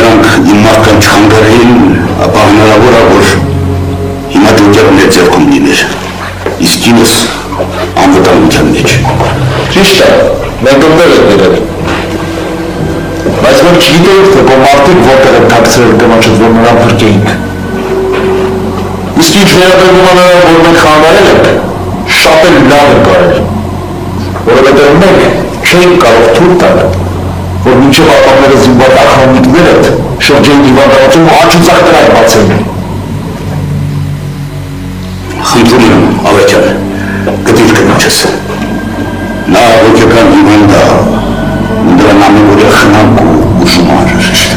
նրանք իմ մարդկանց չխանգարեին, ապա հնարավոր է, որ հիմա ջոկերը մեր ձեռքում լիներ, իսկ ինձ անվտանգության մեջ։ Ճիշտ է, մենք ընտեղ եք ներել։ Բայց մենք չգիտեինք, թե կո մարդիկ որտեղ են թաքցրել կնոջդ, որ նրան փրկեինք։ Իսկ ինչ վերաբերվում է նրան, որ մենք խանգարել ենք, շատ էլ լավ ենք արել, որովհետև մենք չէինք կարող թույլ տալ, որ մինչև ապամերը զինված ախրանիկները շրջեին հիվանդանոցում աչուծակ տրակ բացեն։ Խնդրում եմ, Ավետյան, գտիր կնոջս։ Նա հոգեկան հիվանդ է, դրան ամենուրը խնամք ու ուժում անհրաժեշտ։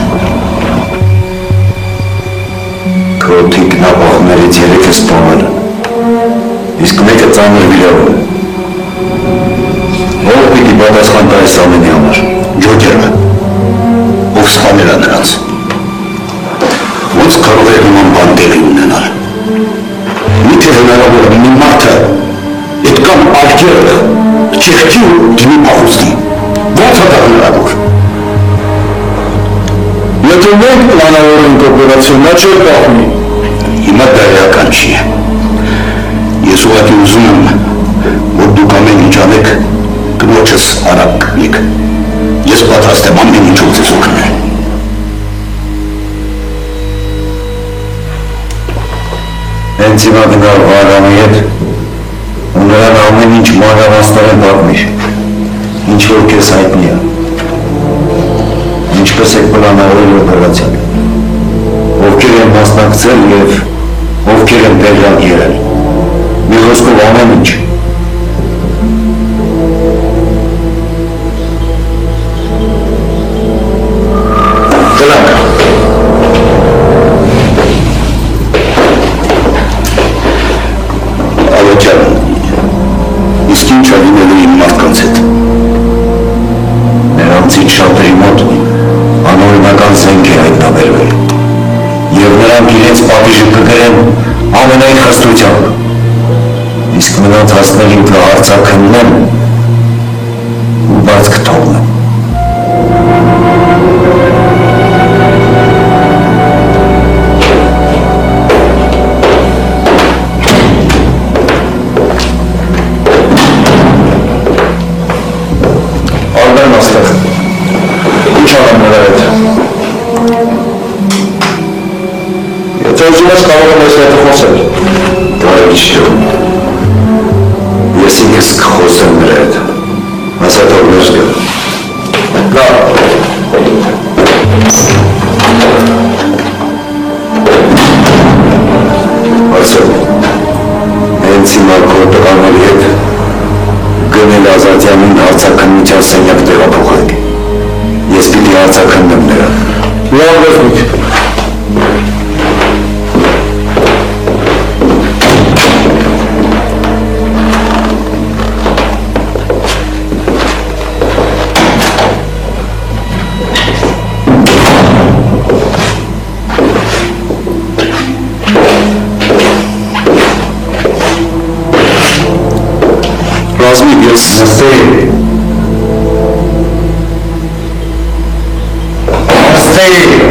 Քո թիկնապահներից 3 է սպանել, իսկ մեկը ծանր վիրավոր է։ Ով պիտի պատասխան տա այս ամենի համար։ Ջոկերը, ով սպանել է նրանց։ Ոնց կարող է նման բան տեղի ունենալ։ Միթե հնարավոր է մի մարդը այդքան արգելք չեղքի ու դիմի պախուստի։ Ոնց է դա հնարավոր։ Եթե մենք պլանավորենք օպերացիոն, նա չէ պահունի։ Հիմա դա էական չի։ Ես ուղղակի ուզում եմ, որ դուք ամեն ինչ անեք, կնոջս արագ կգնեք։ Ես պատրաստ եմ ամեն ինչով ձեզ օգնել։ Հենց հիմա գնալ Վարամի հետ ու նրան ամեն ինչ մանրամասնորեն պատմիր, ինչ որ քեզ հայտնի է, ինչպես եք պլանավորել օպերացիան, ովքեր են մասնակցել և ովքեր են տեղյակ եղել, մի խոսքով ամեն ինչ։ Իսկ ինչ է լինելու իմ մարդկանց հետ։ Նրանցից շատերի մոտ անօրինական զենք է հայտնաբերվել և նրանք իրենց պատիժը կգրեն ամենայն խստությամբ, իսկ նրանց հասներին կհարցաքննեն ու բաց կթողնեն։ Ես ինքս կխոսեմ նրա հետ, ասա թող ներս գա։ Լավ։ Արսեն, հենց հիմա քո տղաների հետ գնել Ազատյանին հարցաքննության սենյակ տեղափոխեք։ Ես պիտի հարցաքննեմ նրան։ Լավ դեպք։ Nastê!